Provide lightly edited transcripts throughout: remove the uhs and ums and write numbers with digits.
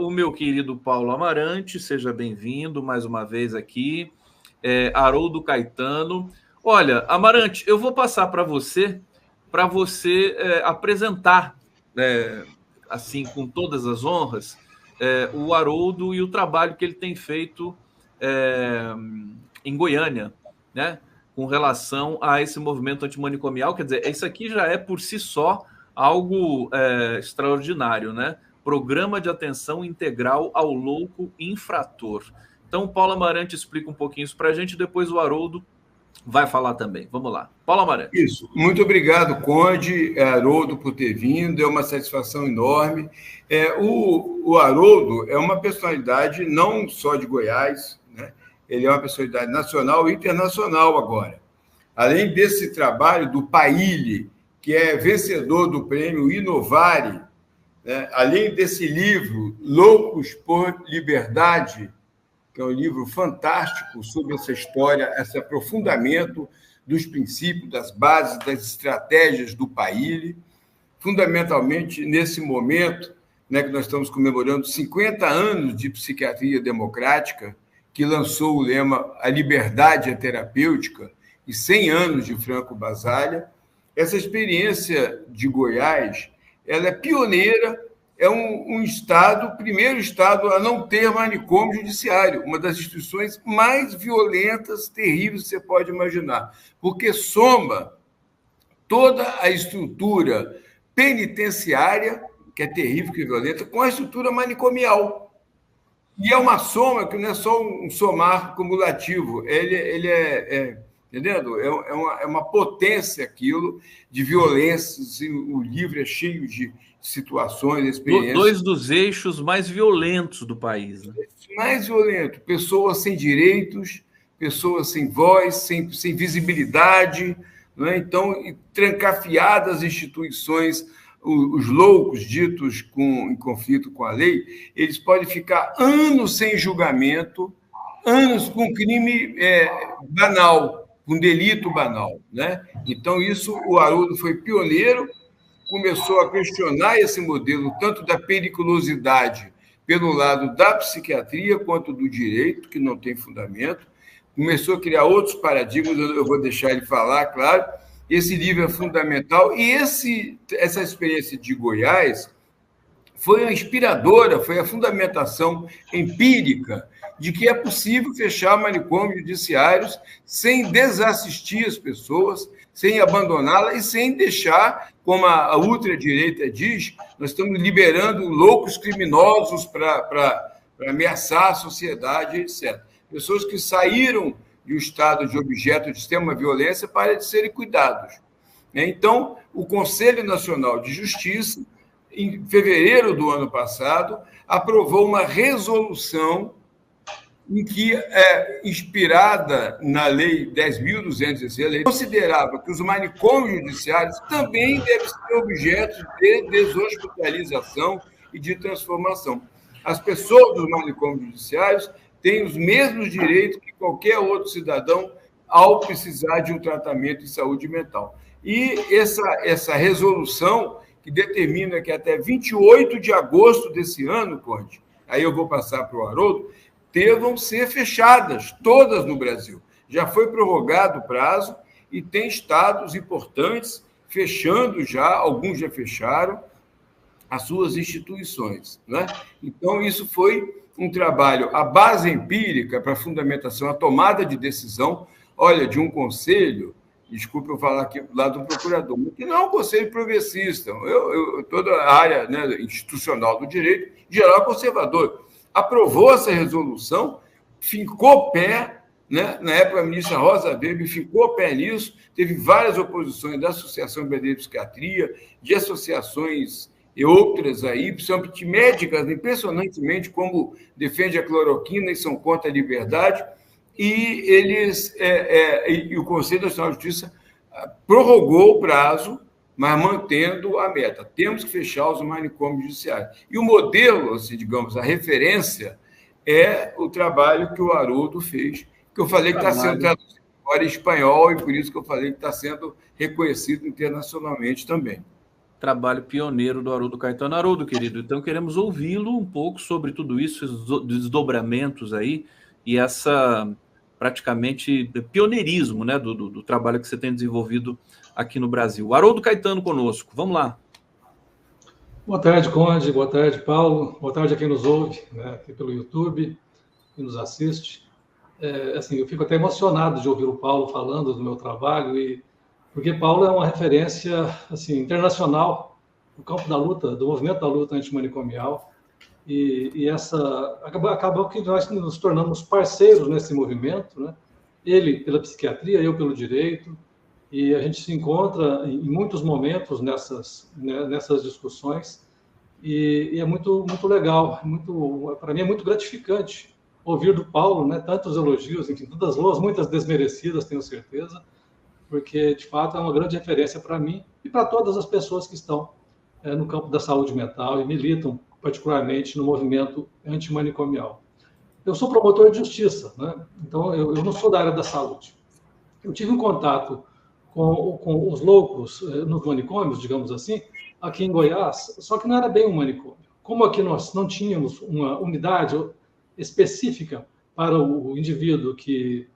o meu querido Paulo Amarante, seja bem-vindo mais uma vez aqui. Haroldo Caetano. Olha, Amarante, eu vou passar para você apresentar, assim, com todas as honras, o Haroldo e o trabalho que ele tem feito é, em Goiânia, né? Com relação a esse movimento antimanicomial. Quer dizer, isso aqui já é por si só algo extraordinário, né? Programa de atenção integral ao louco infrator. Então, o Paulo Amarante explica um pouquinho isso para a gente, depois o Haroldo vai falar também. Vamos lá. Paulo Amarante. Isso. Muito obrigado, Conde, Haroldo, por ter vindo. É uma satisfação enorme. O Haroldo é uma personalidade não só de Goiás, né? Ele é uma personalidade nacional e internacional agora. Além desse trabalho do PAILE, que é vencedor do prêmio Inovare, né? Além desse livro, Loucos por Liberdade, que é um livro fantástico sobre essa história, esse aprofundamento dos princípios, das bases, das estratégias do PAILE, fundamentalmente nesse momento, né, que nós estamos comemorando 50 anos de psiquiatria democrática, que lançou o lema A Liberdade é Terapêutica, e 100 anos de Franco Basaglia. Essa experiência de Goiás, ela é pioneira, é um estado, o primeiro estado a não ter manicômio judiciário, uma das instituições mais violentas, terríveis que você pode imaginar, porque soma toda a estrutura penitenciária, que é terrível, que é violenta, com a estrutura manicomial. E é uma soma que não é só um somar cumulativo, ele entendendo? É uma potência aquilo de violências, e o livro é cheio de situações, experiências. Dois dos eixos mais violentos do país. Né? Mais violento, pessoas sem direitos, pessoas sem voz, sem visibilidade, né? Então, trancafiadas instituições, os loucos ditos em conflito com a lei, eles podem ficar anos sem julgamento, anos com crime banal, com delito banal, né? Então, isso, o Haroldo foi pioneiro, começou a questionar esse modelo, tanto da periculosidade pelo lado da psiquiatria quanto do direito, que não tem fundamento, começou a criar outros paradigmas, eu vou deixar ele falar, claro. Esse livro é fundamental, e essa experiência de Goiás foi a inspiradora, foi a fundamentação empírica de que é possível fechar manicômios judiciários sem desassistir as pessoas, sem abandoná-las e sem deixar, como a ultradireita diz, nós estamos liberando loucos criminosos para ameaçar a sociedade, etc. Pessoas que saíram de um estado de objeto de extrema violência para de serem cuidados. Então, o Conselho Nacional de Justiça, em fevereiro do ano passado, aprovou uma resolução em que, inspirada na Lei 10.216, considerava que os manicômios judiciários também devem ser objeto de deshospitalização e de transformação. As pessoas dos manicômios judiciários têm os mesmos direitos que qualquer outro cidadão ao precisar de um tratamento de saúde mental. E essa resolução, que determina que até 28 de agosto desse ano, Conde, aí eu vou passar para o Haroldo, devam ser fechadas, todas no Brasil. Já foi prorrogado o prazo e tem estados importantes fechando já, alguns já fecharam as suas instituições, né? Então, isso foi um trabalho, a base empírica para a fundamentação, a tomada de decisão, olha, de um conselho, desculpe eu falar aqui lá do procurador, que não é um conselho progressista, toda a área, né, institucional do direito, em geral, conservador, aprovou essa resolução, ficou pé, né? Na época, a ministra Rosa Weber ficou pé nisso, teve várias oposições da Associação Brasileira de Psiquiatria, de associações e outras aí, principalmente médicas, impressionantemente como defende a cloroquina e são contra a liberdade, e e o Conselho Nacional de Justiça prorrogou o prazo, mas mantendo a meta. Temos que fechar os manicômios judiciários. E o modelo, assim, digamos, a referência é o trabalho que o Haroldo fez, que eu falei que está sendo traduzido agora em espanhol, e por isso que eu falei que está sendo reconhecido internacionalmente também. Trabalho pioneiro do Haroldo Caetano. Haroldo, querido, então queremos ouvi-lo um pouco sobre tudo isso, esses desdobramentos aí, e essa praticamente pioneirismo, né, do trabalho que você tem desenvolvido aqui no Brasil. Haroldo Caetano conosco, vamos lá. Boa tarde, Conde, boa tarde, Paulo, boa tarde a quem nos ouve, né, aqui pelo YouTube, que nos assiste. Assim, eu fico até emocionado de ouvir o Paulo falando do meu trabalho, porque Paulo é uma referência assim, internacional no campo da luta, do movimento da luta antimanicomial, acabou que nós nos tornamos parceiros nesse movimento, né? Ele pela psiquiatria, eu pelo direito, e a gente se encontra em muitos momentos nessas discussões, e é muito legal, para mim é muito gratificante ouvir do Paulo, né, tantos elogios, enfim, todas loas, muitas desmerecidas, tenho certeza, porque, de fato, é uma grande referência para mim e para todas as pessoas que estão no campo da saúde mental e militam, particularmente, no movimento antimanicomial. Eu sou promotor de justiça, né? Então, eu não sou da área da saúde. Eu tive um contato com os loucos nos manicômios, digamos assim, aqui em Goiás, só que não era bem um manicômio. Como aqui nós não tínhamos uma unidade específica para o indivíduo que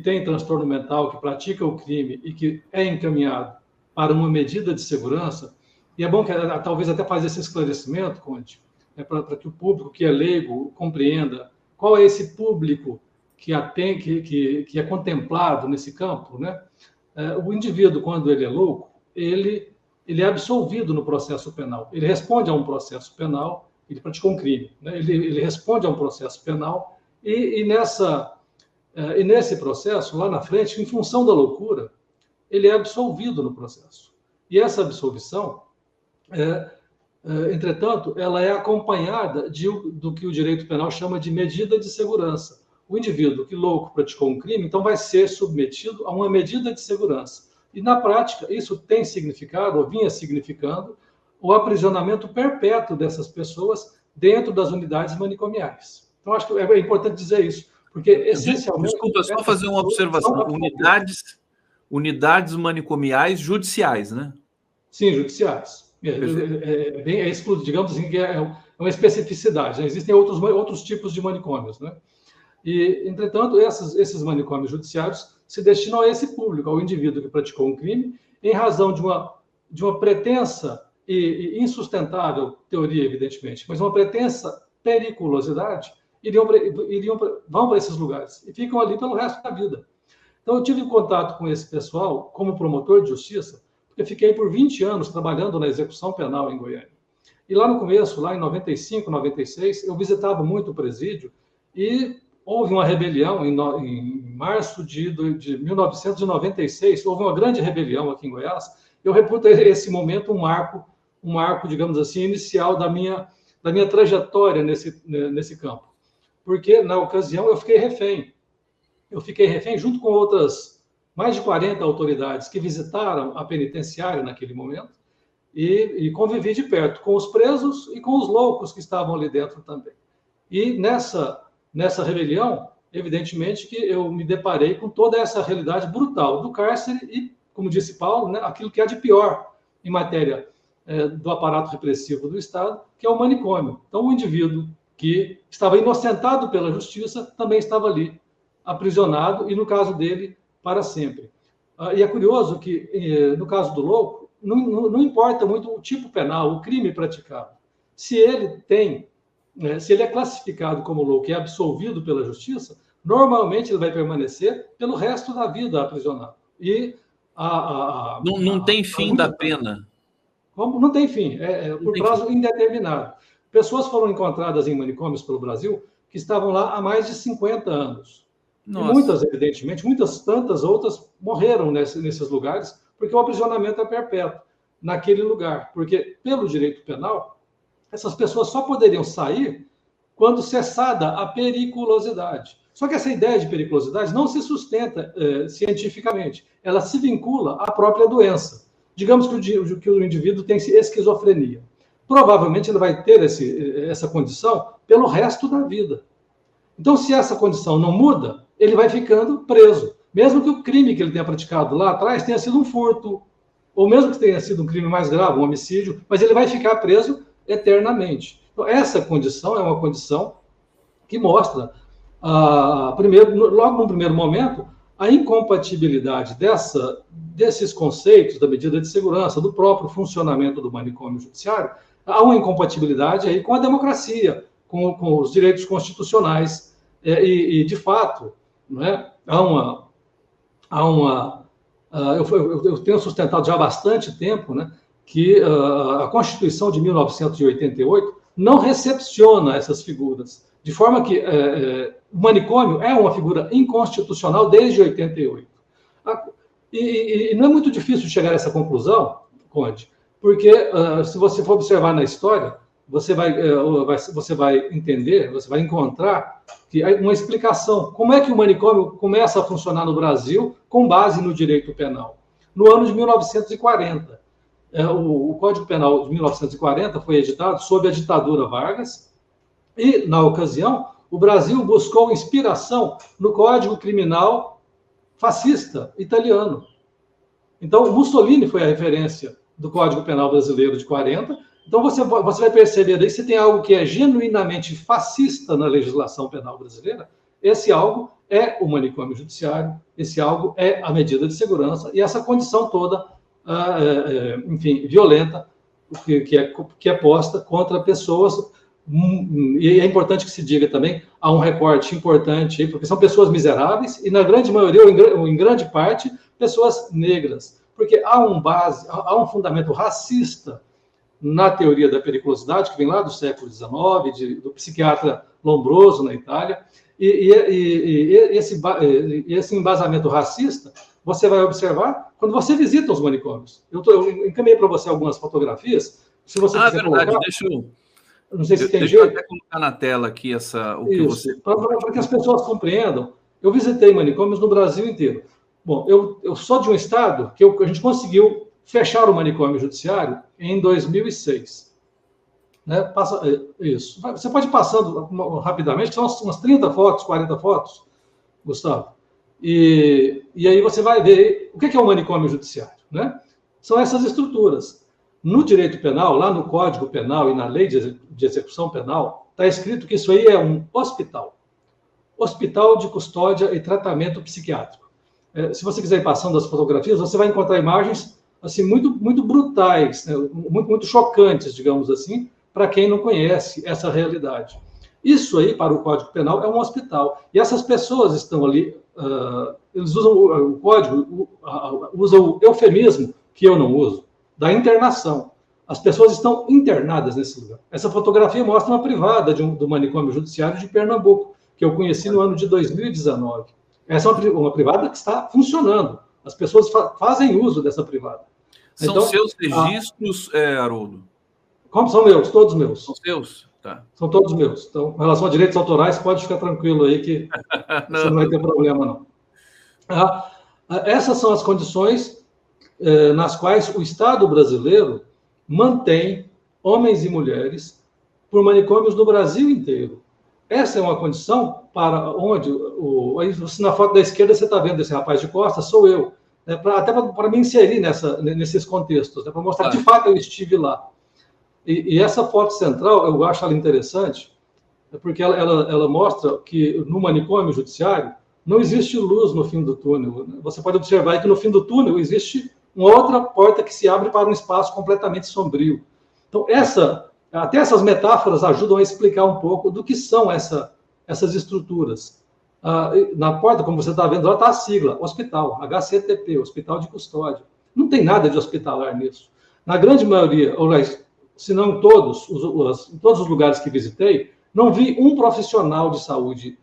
tem transtorno mental, que pratica o crime e que é encaminhado para uma medida de segurança, e é bom que talvez até fazer esse esclarecimento, Conde, para que o público que é leigo compreenda qual é esse público que é contemplado nesse campo, né? O indivíduo, quando ele é louco, ele é absolvido no processo penal. Ele responde a um processo penal, ele praticou um crime, né? Ele responde a um processo penal e nesse processo, lá na frente, em função da loucura, ele é absolvido no processo. E essa absolvição, entretanto, ela é acompanhada do que o direito penal chama de medida de segurança. O indivíduo que louco praticou um crime, então vai ser submetido a uma medida de segurança. E, na prática, isso tem significado, ou vinha significando, o aprisionamento perpétuo dessas pessoas dentro das unidades manicomiais. Então, acho que é importante dizer isso, porque, essencialmente... Desculpa, só fazer uma observação. Unidades manicomiais judiciais, né? Sim, judiciais. É exclusivo, digamos assim, que é uma especificidade. Né? Existem outros tipos de manicômios, né? E, entretanto, esses manicômios judiciários se destinam a esse público, ao indivíduo que praticou um crime, em razão de uma pretensa e insustentável teoria, evidentemente, mas uma pretensa periculosidade, vão para esses lugares e ficam ali pelo resto da vida. Então, eu tive contato com esse pessoal como promotor de justiça, porque fiquei por 20 anos trabalhando na execução penal em Goiânia. E lá no começo, lá em 95, 96, eu visitava muito o presídio e houve uma rebelião em março de 1996, houve uma grande rebelião aqui em Goiás. Eu reputo esse momento um marco, digamos assim, inicial da minha trajetória nesse campo. Porque, na ocasião, eu fiquei refém. Eu fiquei refém junto com outras mais de 40 autoridades que visitaram a penitenciária naquele momento e convivi de perto com os presos e com os loucos que estavam ali dentro também. E nessa rebelião, evidentemente que eu me deparei com toda essa realidade brutal do cárcere e, como disse Paulo, né, aquilo que há de pior em matéria do aparato repressivo do Estado, que é o manicômio. Então, o indivíduo que estava inocentado pela justiça também estava ali, aprisionado, e no caso dele, para sempre. E é curioso que, no caso do louco, não importa muito o tipo penal, o crime praticado. Se ele é classificado como louco e é absolvido pela justiça, normalmente ele vai permanecer pelo resto da vida aprisionado. E não tem fim da pena. Não tem fim, por prazo indeterminado. Pessoas foram encontradas em manicômios pelo Brasil que estavam lá há mais de 50 anos. Nossa. E muitas, evidentemente, tantas outras morreram nesses lugares, porque o aprisionamento é perpétuo naquele lugar. Porque, pelo direito penal, essas pessoas só poderiam sair quando cessada a periculosidade. Só que essa ideia de periculosidade não se sustenta cientificamente. Ela se vincula à própria doença. Digamos que o indivíduo tem esquizofrenia. Provavelmente ele vai ter essa condição pelo resto da vida. Então, se essa condição não muda, ele vai ficando preso. Mesmo que o crime que ele tenha praticado lá atrás tenha sido um furto, ou mesmo que tenha sido um crime mais grave, um homicídio, mas ele vai ficar preso eternamente. Então, essa condição é uma condição que mostra, logo no primeiro momento, a incompatibilidade desses conceitos da medida de segurança, do próprio funcionamento do manicômio judiciário. Há uma incompatibilidade aí com a democracia, com os direitos constitucionais, e de fato, não é? Eu tenho sustentado já há bastante tempo, né, que a Constituição de 1988 não recepciona essas figuras, de forma que o manicômio é uma figura inconstitucional desde 88. E não é muito difícil chegar a essa conclusão, Conde, porque se você for observar na história, você vai entender, você vai encontrar que uma explicação. Como é que o manicômio começa a funcionar no Brasil com base no direito penal? No ano de 1940. O Código Penal de 1940 foi editado sob a ditadura Vargas e, na ocasião, o Brasil buscou inspiração no Código Criminal fascista italiano. Então, Mussolini foi a referência do Código Penal brasileiro de 40. Então, você vai perceber aí, se tem algo que é genuinamente fascista na legislação penal brasileira, esse algo é o manicômio judiciário, esse algo é a medida de segurança, e essa condição toda, enfim, violenta, que é posta contra pessoas. E é importante que se diga também, há um recorte importante, porque são pessoas miseráveis, e na grande maioria, ou em grande parte, pessoas negras, porque há um fundamento racista na teoria da periculosidade, que vem lá do século XIX, do psiquiatra Lombroso, na Itália, e esse embasamento racista você vai observar quando você visita os manicômios. Eu encaminhei para você algumas fotografias, se você quiser verdade, colocar... Não sei se tem jeito. Deixa eu até colocar na tela aqui que você... Para que as pessoas compreendam. Eu visitei manicômios no Brasil inteiro. Bom, eu sou de um estado que a gente conseguiu fechar o manicômio judiciário em 2006. Né? Isso. Você pode ir passando rapidamente, são umas 30 fotos, 40 fotos, Gustavo. E aí você vai ver o que é o manicômio judiciário. Né? São essas estruturas. No direito penal, lá no Código Penal e na Lei de Execução Penal, está escrito que isso aí é um hospital. Hospital de custódia e tratamento psiquiátrico. Se você quiser ir passando as fotografias, você vai encontrar imagens assim, muito, muito brutais, né? muito chocantes, digamos assim, para quem não conhece essa realidade. Isso aí, para o Código Penal, é um hospital. E essas pessoas estão ali, eles usam o código, usam o eufemismo, que eu não uso, da internação. As pessoas estão internadas nesse lugar. Essa fotografia mostra uma privada do manicômio judiciário de Pernambuco, que eu conheci no ano de 2019. Essa é uma privada que está funcionando. As pessoas fazem uso dessa privada. São então, seus registros, Haroldo? Como são meus? Todos meus. São seus? Tá. São todos meus. Então, em relação a direitos autorais, pode ficar tranquilo aí que você não vai ter problema, não. Essas são as condições nas quais o Estado brasileiro mantém homens e mulheres por manicômios no Brasil inteiro. Essa é uma condição para onde, na foto da esquerda você está vendo esse rapaz de costas, sou eu, né, até para me inserir nesses contextos, né, para mostrar que de fato eu estive lá. E essa foto central, eu acho ela interessante, porque ela mostra que no manicômio judiciário não existe luz no fim do túnel. Você pode observar que no fim do túnel existe uma outra porta que se abre para um espaço completamente sombrio. Então, até essas metáforas ajudam a explicar um pouco do que são essas estruturas. Na porta, como você está vendo, lá está a sigla, hospital, HCTP, Hospital de Custódia. Não tem nada de hospitalar nisso. Na grande maioria, ou se não em todos os lugares que visitei, não vi um profissional de saúde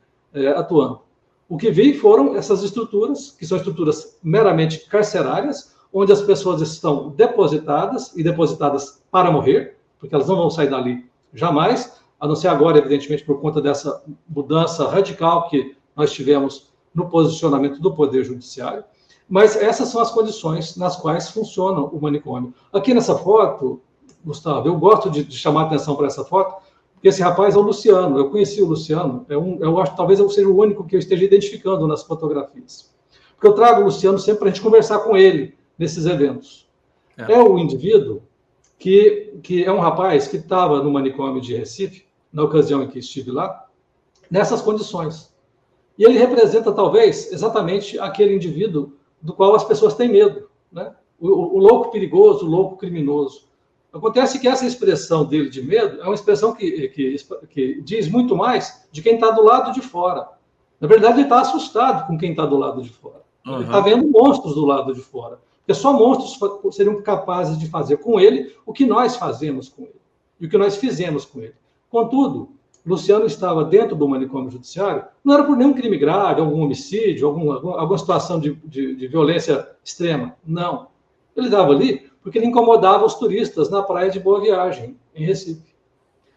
atuando. O que vi foram essas estruturas, que são estruturas meramente carcerárias, onde as pessoas estão depositadas para morrer, porque elas não vão sair dali jamais, a não ser agora, evidentemente, por conta dessa mudança radical que nós tivemos no posicionamento do Poder Judiciário. Mas essas são as condições nas quais funciona o manicômio. Aqui nessa foto, Gustavo, eu gosto de chamar a atenção para essa foto, porque esse rapaz é o Luciano. Eu conheci o Luciano, eu acho que talvez eu seja o único que eu esteja identificando nas fotografias. Porque eu trago o Luciano sempre para a gente conversar com ele nesses eventos. É o indivíduo que é um rapaz que estava no manicômio de Recife, na ocasião em que estive lá, nessas condições. E ele representa, talvez, exatamente aquele indivíduo do qual as pessoas têm medo, né? O louco perigoso, o louco criminoso. Acontece que essa expressão dele de medo é uma expressão que diz muito mais de quem está do lado de fora. Na verdade, ele está assustado com quem está do lado de fora. Uhum. Ele está vendo monstros do lado de fora. Porque só monstros seriam capazes de fazer com ele o que nós fazemos com ele. E o que nós fizemos com ele. Contudo, Luciano estava dentro do manicômio judiciário, não era por nenhum crime grave, algum homicídio, alguma situação de violência extrema. Não. Ele estava ali porque ele incomodava os turistas na praia de Boa Viagem, em Recife.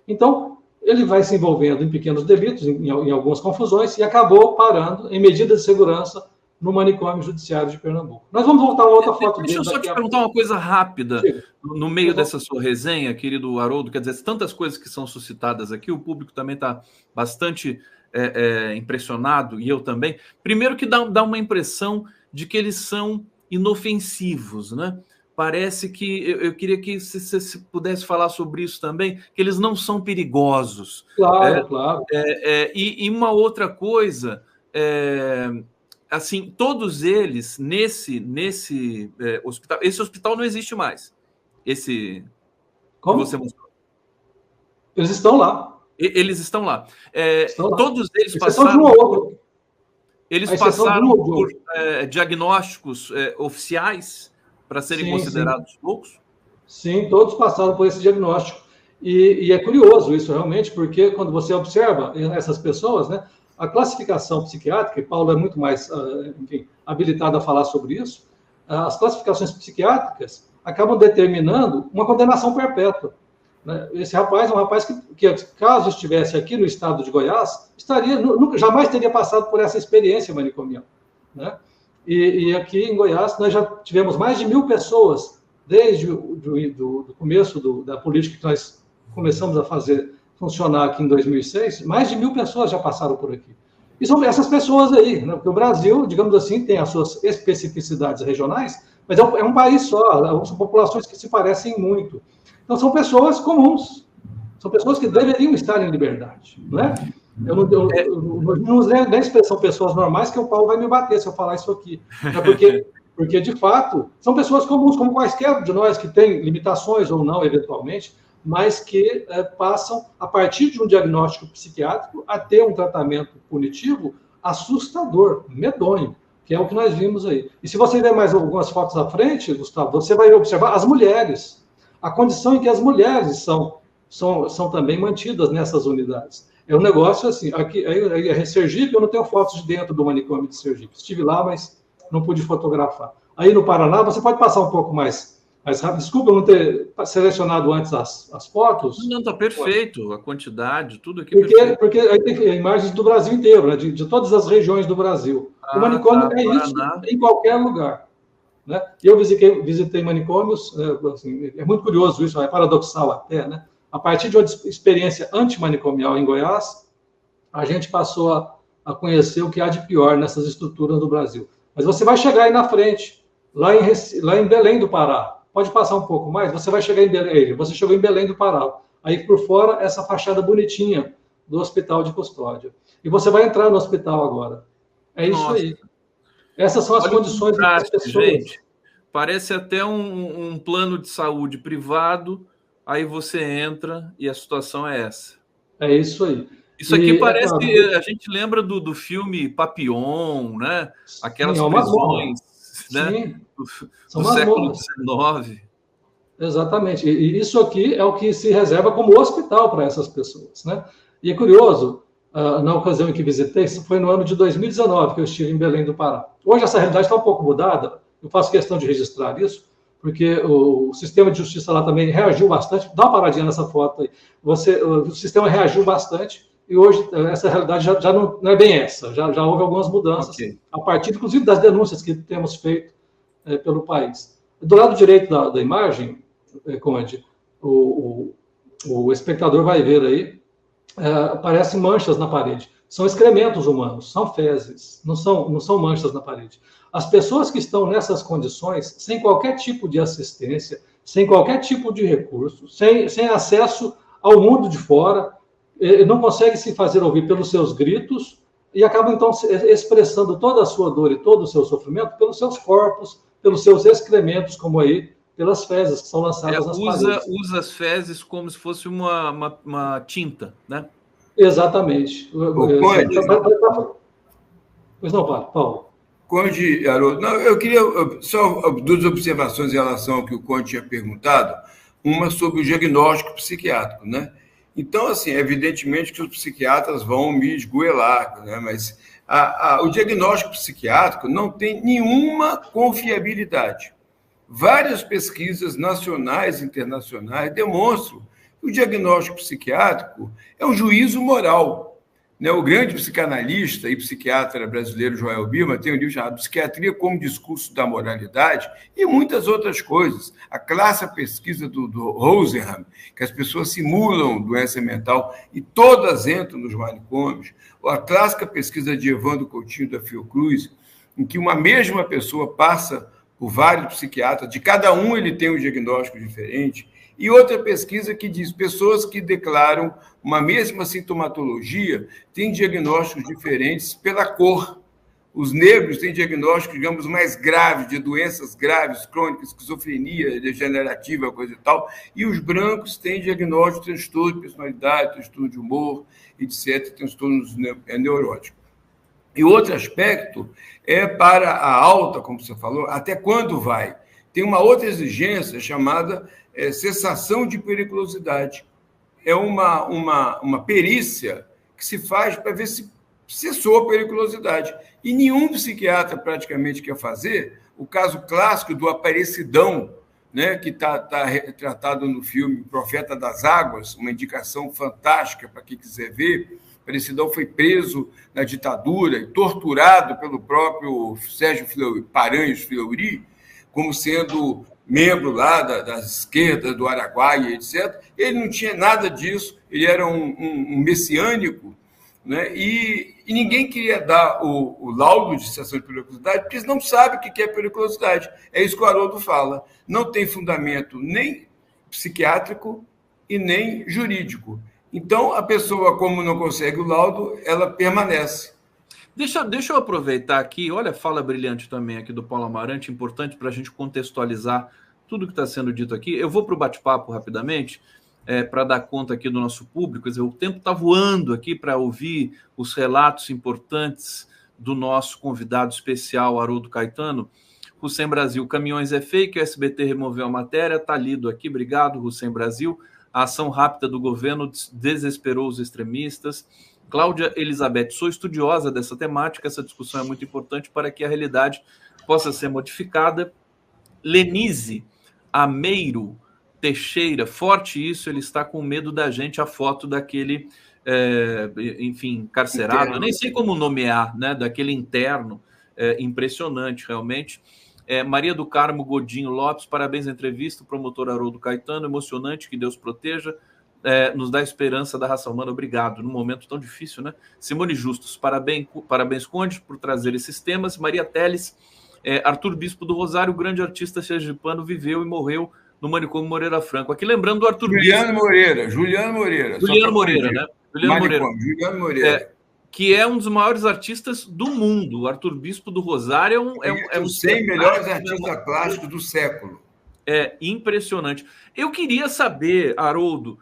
Então, ele vai se envolvendo em pequenos delitos, em algumas confusões, e acabou parando em medidas de segurança no manicômio judiciário de Pernambuco. Nós vamos voltar a uma outra foto dele. Deixa eu só te perguntar uma coisa rápida. No meio dessa sua resenha, querido Haroldo, quer dizer, tantas coisas que são suscitadas aqui, o público também está bastante impressionado, e eu também. Primeiro que dá uma impressão de que eles são inofensivos, né? Parece que eu queria que você pudesse falar sobre isso também, que eles não são perigosos. Claro, claro. E uma outra coisa, assim, todos eles nesse hospital, esse hospital não existe mais. Esse Como? Que você mostrou. Eles estão lá. Eles estão lá. Estão lá. Todos eles passaram passaram. De um outro. Eles passaram por diagnósticos oficiais para serem considerados loucos? Sim, todos passaram por esse diagnóstico. E é curioso isso realmente, porque quando você observa essas pessoas, né, a classificação psiquiátrica, e Paulo é muito mais habilitado a falar sobre isso, as classificações psiquiátricas acabam determinando uma condenação perpétua. Né? Esse rapaz é um rapaz que, caso estivesse aqui no estado de Goiás, jamais teria passado por essa experiência manicomial. Né? E aqui em Goiás, nós já tivemos mais de 1.000 pessoas, desde o começo da política que nós começamos a fazer funcionar aqui em 2006, mais de 1.000 pessoas já passaram por aqui. E são essas pessoas aí, né? Porque o Brasil, digamos assim, tem as suas especificidades regionais, mas é um país só, são populações que se parecem muito. Então, são pessoas comuns, são pessoas que deveriam estar em liberdade, não é? Eu não uso nem a expressão pessoas normais, que o Paulo vai me bater se eu falar isso aqui. Porque, de fato, são pessoas comuns, como quaisquer de nós, que têm limitações ou não, eventualmente, mas que passam, a partir de um diagnóstico psiquiátrico, a ter um tratamento punitivo assustador, medonho, que é o que nós vimos aí. E se você ver mais algumas fotos à frente, Gustavo, você vai observar as mulheres, a condição em que as mulheres são também mantidas nessas unidades. É um negócio assim, aqui em Sergipe, eu não tenho fotos de dentro do manicômio de Sergipe. Estive lá, mas não pude fotografar. Aí no Paraná, você pode passar um pouco mais rápido. Desculpa eu não ter selecionado antes as fotos. Não, está perfeito, a quantidade, tudo aqui perfeito. Porque aí tem imagens do Brasil inteiro, né? de todas as regiões do Brasil. O manicômio é isso em qualquer lugar. Né? Eu visitei manicômios, assim, é muito curioso isso, é paradoxal até, né? A partir de uma experiência antimanicomial em Goiás, a gente passou a conhecer o que há de pior nessas estruturas do Brasil. Mas você vai chegar aí na frente, lá em Belém do Pará. Pode passar um pouco mais, você vai chegar em Belém. Você chegou em Belém do Pará. Aí por fora, essa fachada bonitinha do Hospital de Custódia. E você vai entrar no hospital agora. É isso aí. Essas são as condições das pessoas. Gente, parece até um plano de saúde privado. Aí você entra e a situação é essa. É isso aí. Isso aqui parece que a gente lembra do filme Papillon, né? Aquelas prisões, né? Do século XIX. Exatamente. E isso aqui é o que se reserva como hospital para essas pessoas, né? E é curioso, na ocasião em que visitei, isso foi no ano de 2019 que eu estive em Belém do Pará. Hoje essa realidade está um pouco mudada. Eu faço questão de registrar isso, porque o sistema de justiça lá também reagiu bastante. Dá uma paradinha nessa foto aí. O sistema reagiu bastante e hoje essa realidade já não é bem essa. Já houve algumas mudanças, a partir, inclusive, das denúncias que temos feito pelo país. Do lado direito da imagem, Conde, o espectador vai ver aí, aparecem manchas na parede. são excrementos humanos, são fezes, não são manchas na parede. As pessoas que estão nessas condições, sem qualquer tipo de assistência, sem qualquer tipo de recurso, sem acesso ao mundo de fora, não conseguem se fazer ouvir pelos seus gritos e acabam, então, expressando toda a sua dor e todo o seu sofrimento pelos seus corpos, pelos seus excrementos, como aí, pelas fezes que são lançadas nas paredes. Usa as fezes como se fosse uma tinta, né? Exatamente. Pois não, Paulo. Conde, Haroldo, não, eu queria só duas observações em relação ao que o Conde tinha perguntado, uma sobre o diagnóstico psiquiátrico, né? Então, assim, evidentemente que os psiquiatras vão me esgoelar, né? Mas o diagnóstico psiquiátrico não tem nenhuma confiabilidade. Várias pesquisas nacionais e internacionais demonstram que o diagnóstico psiquiátrico é um juízo moral. O grande psicanalista e psiquiatra brasileiro Joel Billman tem um livro chamado Psiquiatria como Discurso da Moralidade e muitas outras coisas. A clássica pesquisa do Rosenham, que as pessoas simulam doença mental e todas entram nos manicômios. Ou a clássica pesquisa de Evandro Coutinho da Fiocruz, em que uma mesma pessoa passa por vários psiquiatras, de cada um ele tem um diagnóstico diferente. E outra pesquisa que diz pessoas que declaram uma mesma sintomatologia têm diagnósticos diferentes pela cor. Os negros têm diagnósticos, digamos, mais graves, de doenças graves, crônicas, esquizofrenia, degenerativa, coisa e tal, e os brancos têm diagnóstico de transtorno de personalidade, transtorno de humor, etc., transtornos neuróticos. E outro aspecto é para a alta, como você falou, até quando vai? Tem uma outra exigência chamada cessação de periculosidade. É uma perícia que se faz para ver se cessou a periculosidade. E nenhum psiquiatra praticamente quer fazer. O caso clássico do Aparecidão, né, que está retratado no filme Profeta das Águas, uma indicação fantástica para quem quiser ver. Aparecidão foi preso na ditadura e torturado pelo próprio Sérgio Paranhos Fleury, como sendo membro lá das esquerdas, do Araguaia, etc. Ele não tinha nada disso, ele era um messiânico, né? E ninguém queria dar o laudo de cessação de periculosidade, porque eles não sabem o que é periculosidade. É isso que o Haroldo fala. Não tem fundamento nem psiquiátrico e nem jurídico. Então, a pessoa, como não consegue o laudo, ela permanece. Deixa eu aproveitar aqui, olha a fala brilhante também aqui do Paulo Amarante, importante para a gente contextualizar tudo que está sendo dito aqui. Eu vou para o bate-papo rapidamente, para dar conta aqui do nosso público. Quer dizer, o tempo está voando aqui para ouvir os relatos importantes do nosso convidado especial, Haroldo Caetano. Hussein Brasil, caminhões é fake, o SBT removeu a matéria, está lido aqui, obrigado, Hussein Brasil. A ação rápida do governo desesperou os extremistas. Cláudia Elizabeth, sou estudiosa dessa temática, essa discussão é muito importante para que a realidade possa ser modificada. Lenise Ameiro Teixeira, forte isso, ele está com medo da gente, a foto daquele, enfim, encarcerado, eu nem sei como nomear, né, daquele interno, impressionante realmente. Maria do Carmo Godinho Lopes, parabéns à entrevista, o promotor Haroldo Caetano, emocionante, que Deus proteja. Nos dá esperança da raça humana, obrigado, num momento tão difícil, né? Simone Justus, parabéns, Conde, por trazer esses temas. Maria Teles, Arthur Bispo do Rosário, o grande artista sergipano, viveu e morreu no manicômio Moreira Franco. Aqui lembrando do Arthur Juliano Bispo. Juliano Moreira, né? Juliano Moreira. Que é um dos maiores artistas do mundo. O Arthur Bispo do Rosário é um 100 melhores artistas plásticos do século. É impressionante. Eu queria saber, Haroldo,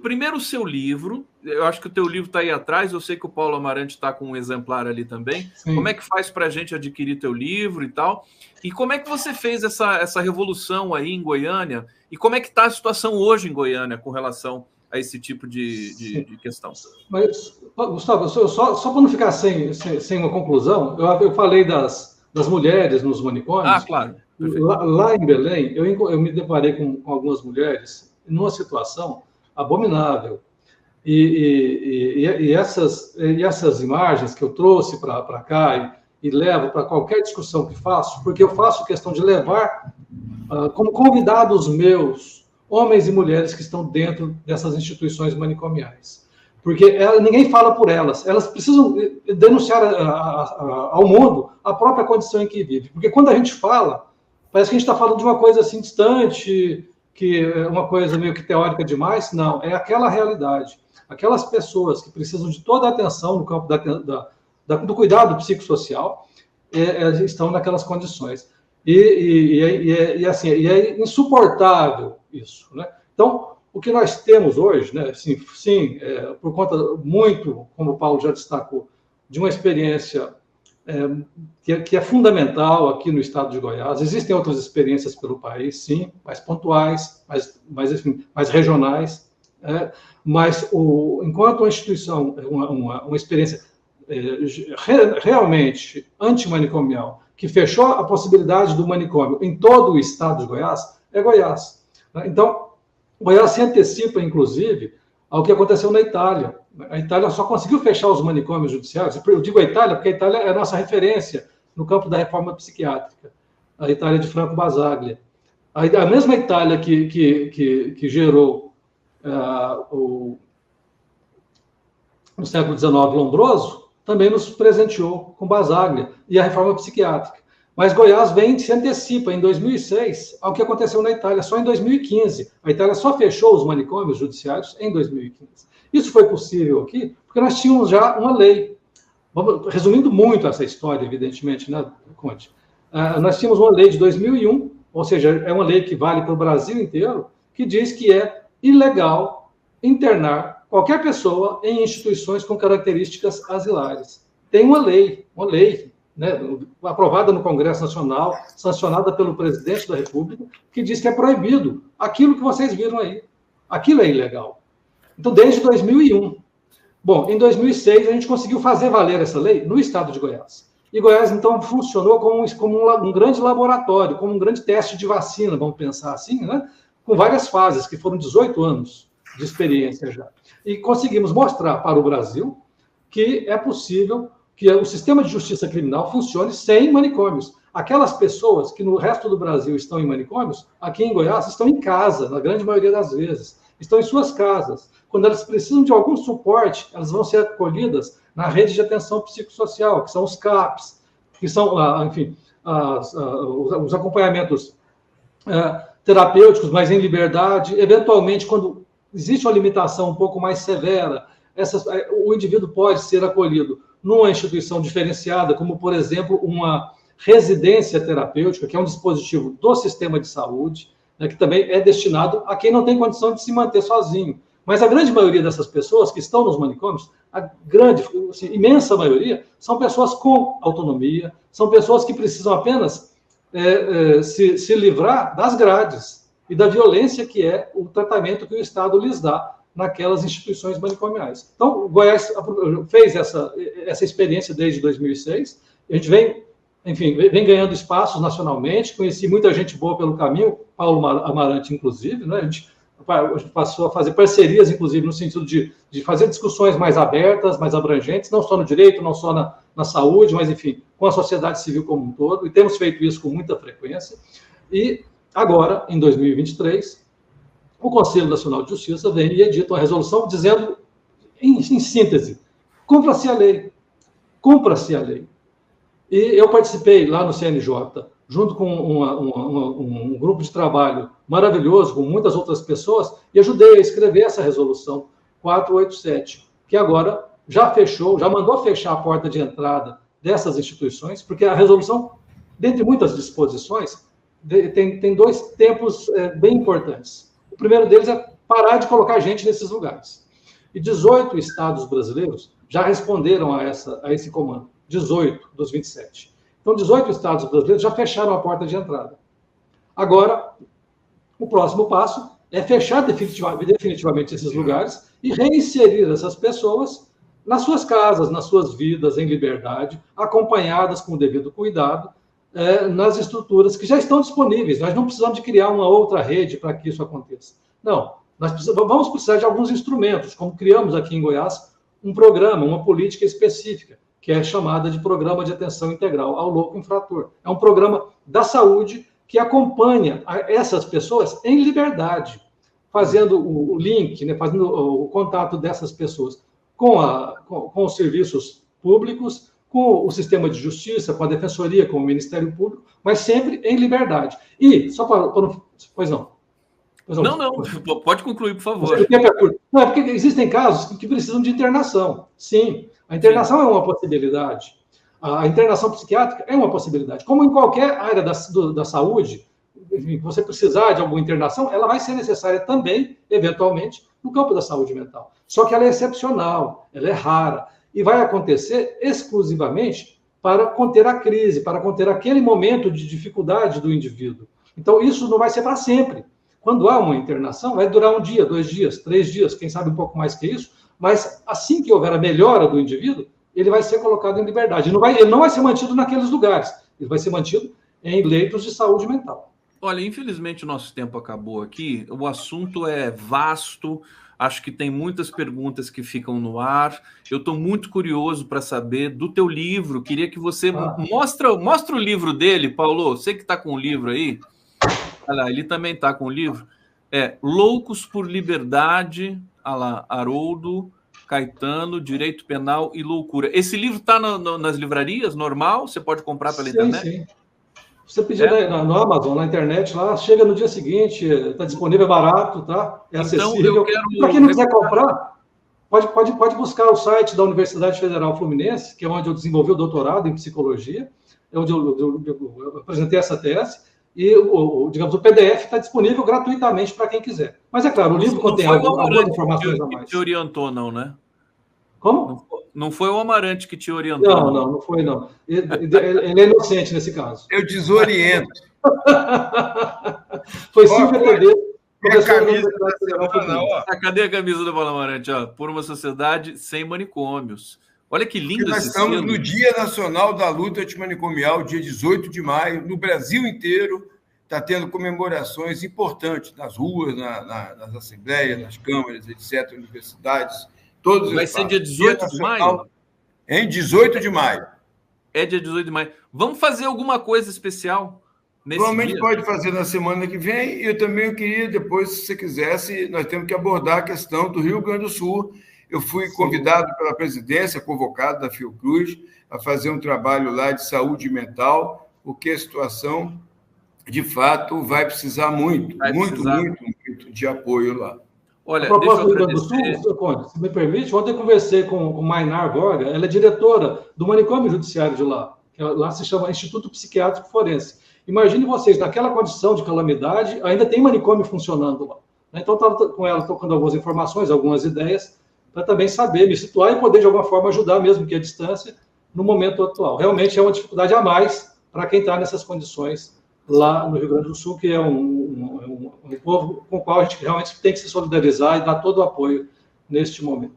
primeiro o seu livro, eu acho que o teu livro está aí atrás, eu sei que o Paulo Amarante está com um exemplar ali também. Sim. Como é que faz para a gente adquirir teu livro e tal? E como é que você fez essa revolução aí em Goiânia? E como é que está a situação hoje em Goiânia com relação a esse tipo de questão? Mas, Gustavo, só para não ficar sem uma conclusão, eu falei das mulheres nos manicômios. Ah, claro. Lá em Belém, eu me deparei com algumas mulheres numa situação abominável. E essas imagens que eu trouxe para cá e levo para qualquer discussão que faço, porque eu faço questão de levar como convidados meus, homens e mulheres que estão dentro dessas instituições manicomiais. porque ninguém fala por elas. Elas precisam denunciar ao mundo a própria condição em que vive. Porque quando a gente fala, parece que a gente está falando de uma coisa assim distante, que é uma coisa meio que teórica demais. Não, é aquela realidade. Aquelas pessoas que precisam de toda a atenção no campo do cuidado psicossocial estão naquelas condições. Assim, é insuportável isso, né? Então, o que nós temos hoje, né, por conta muito, como o Paulo já destacou, de uma experiência que é fundamental aqui no estado de Goiás. Existem outras experiências pelo país, sim, mais pontuais, mais regionais, mas enquanto uma instituição, uma experiência realmente antimanicomial, que fechou a possibilidade do manicômio em todo o estado de Goiás, é Goiás. Então, Goiás se antecipa, inclusive, ao que aconteceu na Itália. A Itália só conseguiu fechar os manicômios judiciários. Eu digo a Itália porque a Itália é a nossa referência no campo da reforma psiquiátrica. A Itália de Franco Basaglia. A mesma Itália que gerou no século XIX Lombroso, também nos presenteou com Basaglia e a reforma psiquiátrica. Mas Goiás se antecipa em 2006 ao que aconteceu na Itália, só em 2015. A Itália só fechou os manicômios judiciários em 2015. Isso foi possível aqui porque nós tínhamos já uma lei. Resumindo muito essa história, evidentemente, né, Conte? Nós tínhamos uma lei de 2001, ou seja, é uma lei que vale para o Brasil inteiro, que diz que é ilegal internar qualquer pessoa em instituições com características asilares. Tem uma lei, né, aprovada no Congresso Nacional, sancionada pelo presidente da República, que diz que é proibido aquilo que vocês viram aí. Aquilo é ilegal. Então, desde 2001. Bom, em 2006, a gente conseguiu fazer valer essa lei no estado de Goiás. E Goiás, então, funcionou como um grande laboratório, como um grande teste de vacina, vamos pensar assim, né? Com várias fases, que foram 18 anos de experiência já. E conseguimos mostrar para o Brasil que é possível que o sistema de justiça criminal funcione sem manicômios. Aquelas pessoas que no resto do Brasil estão em manicômios, aqui em Goiás, estão em casa, na grande maioria das vezes. Estão em suas casas. Quando elas precisam de algum suporte, elas vão ser acolhidas na rede de atenção psicossocial, que são os CAPs, que são, enfim, os acompanhamentos terapêuticos, mas em liberdade. Eventualmente, quando existe uma limitação um pouco mais severa, o indivíduo pode ser acolhido numa instituição diferenciada, como, por exemplo, uma residência terapêutica, que é um dispositivo do sistema de saúde, né, que também é destinado a quem não tem condição de se manter sozinho. Mas a grande maioria dessas pessoas que estão nos manicômios, imensa maioria, são pessoas com autonomia, são pessoas que precisam apenas se livrar das grades e da violência que é o tratamento que o Estado lhes dá naquelas instituições manicomiais. Então, o Goiás fez essa experiência desde 2006, a gente vem ganhando espaços nacionalmente, conheci muita gente boa pelo caminho, Paulo Amarante, inclusive, né? A gente passou a fazer parcerias, inclusive, no sentido de fazer discussões mais abertas, mais abrangentes, não só no direito, não só na saúde, mas, enfim, com a sociedade civil como um todo, e temos feito isso com muita frequência. E agora, em 2023, o Conselho Nacional de Justiça vem e edita uma resolução dizendo, em síntese, cumpra-se a lei. Cumpra-se a lei. E eu participei lá no CNJ, junto com um grupo de trabalho maravilhoso, com muitas outras pessoas, e ajudei a escrever essa resolução 487, que agora já mandou fechar a porta de entrada dessas instituições, porque a resolução, dentre muitas disposições, tem dois tempos bem importantes. O primeiro deles é parar de colocar gente nesses lugares. E 18 estados brasileiros já responderam a esse comando. 18 dos 27. Então, 18 estados brasileiros já fecharam a porta de entrada. Agora, o próximo passo é fechar definitivamente esses lugares e reinserir essas pessoas nas suas casas, nas suas vidas, em liberdade, acompanhadas com o devido cuidado, nas estruturas que já estão disponíveis. Nós não precisamos de criar uma outra rede para que isso aconteça. Não, vamos precisar de alguns instrumentos, como criamos aqui em Goiás um programa, uma política específica, que é chamada de Programa de Atenção Integral ao Louco Infrator. É um programa da saúde que acompanha essas pessoas em liberdade, fazendo o link, né, fazendo o contato dessas pessoas com os serviços públicos, com o sistema de justiça, com a defensoria, com o Ministério Público, mas sempre em liberdade. E, só para... Pois não. Não, pode concluir, por favor. Não, é porque existem casos que precisam de internação. Sim, a internação é uma possibilidade. A internação psiquiátrica é uma possibilidade. Como em qualquer área da saúde, você precisar de alguma internação, ela vai ser necessária também, eventualmente, no campo da saúde mental. Só que ela é excepcional, ela é rara, e vai acontecer exclusivamente para conter a crise, para conter aquele momento de dificuldade do indivíduo. Então, isso não vai ser para sempre. Quando há uma internação, vai durar 1 dia, 2 dias, 3 dias, quem sabe um pouco mais que isso, mas assim que houver a melhora do indivíduo, ele vai ser colocado em liberdade. Ele não vai ser mantido naqueles lugares, ele vai ser mantido em leitos de saúde mental. Olha, infelizmente o nosso tempo acabou aqui, o assunto é vasto, acho que tem muitas perguntas que ficam no ar, eu estou muito curioso para saber do teu livro, queria que você mostra o livro dele, Paulo, você que está com o livro aí, olha lá, ele também está com o livro, Loucos por Liberdade, olha lá, Haroldo Caetano, Direito Penal e Loucura. Esse livro está nas livrarias, normal? Você pode comprar pela internet? Sim. Você pedir no Amazon, na internet, lá, chega no dia seguinte, está disponível, é barato, tá? É acessível. Para quem não quiser comprar, pode buscar o site da Universidade Federal Fluminense, que é onde eu desenvolvi o doutorado em psicologia, é onde eu apresentei essa tese, e digamos, o PDF está disponível gratuitamente para quem quiser. Mas é claro, o livro contém algumas informações a mais. Que te orientou, não, né? Como? Não foi o Amarante que te orientou. Não foi, não. Ele é inocente nesse caso. Eu desoriento. Foi Silvia Tedesco. Cadê a camisa do Paulo Amarante? Por uma sociedade sem manicômios. Olha que lindo nós estamos no Dia Nacional da Luta Antimanicomial, dia 18 de maio, no Brasil inteiro, está tendo comemorações importantes nas ruas, nas assembleias, nas câmaras, etc., universidades, todos os Vai ser dia 18 de maio? Em 18 de maio. É dia 18 de maio. Vamos fazer alguma coisa especial nesse Provavelmente dia? Pode fazer na semana que vem, e eu também queria, depois, se você quisesse, nós temos que abordar a questão do Rio Grande do Sul. Eu fui convidado pela presidência, convocado da Fiocruz, a fazer um trabalho lá de saúde mental, porque a situação, de fato, vai precisar muito de apoio lá. Olha, a propósito do Rio Grande do Sul, se me permite, ontem eu conversei com Mainar Gorga, ela é diretora do manicômio judiciário de lá, que lá se chama Instituto Psiquiátrico Forense. Imagine vocês, naquela condição de calamidade, ainda tem manicômio funcionando lá. Então, estava com ela tocando algumas informações, algumas ideias, para também saber, me situar e poder, de alguma forma, ajudar, mesmo que à distância, no momento atual. Realmente é uma dificuldade a mais para quem está nessas condições lá no Rio Grande do Sul, que é um povo com o qual a gente realmente tem que se solidarizar e dar todo o apoio neste momento.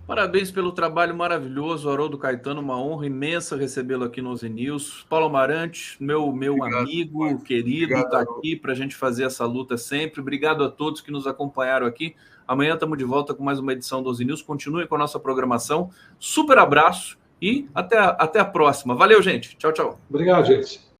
Parabéns pelo trabalho maravilhoso, Haroldo Caetano, uma honra imensa recebê-lo aqui no Ozzy News. Paulo Amarante, meu amigo, querido, está aqui para a gente fazer essa luta sempre. Obrigado a todos que nos acompanharam aqui. Amanhã estamos de volta com mais uma edição do Ozzy News. Continuem com a nossa programação. Super abraço e até a próxima. Valeu, gente. Tchau, tchau. Obrigado, gente.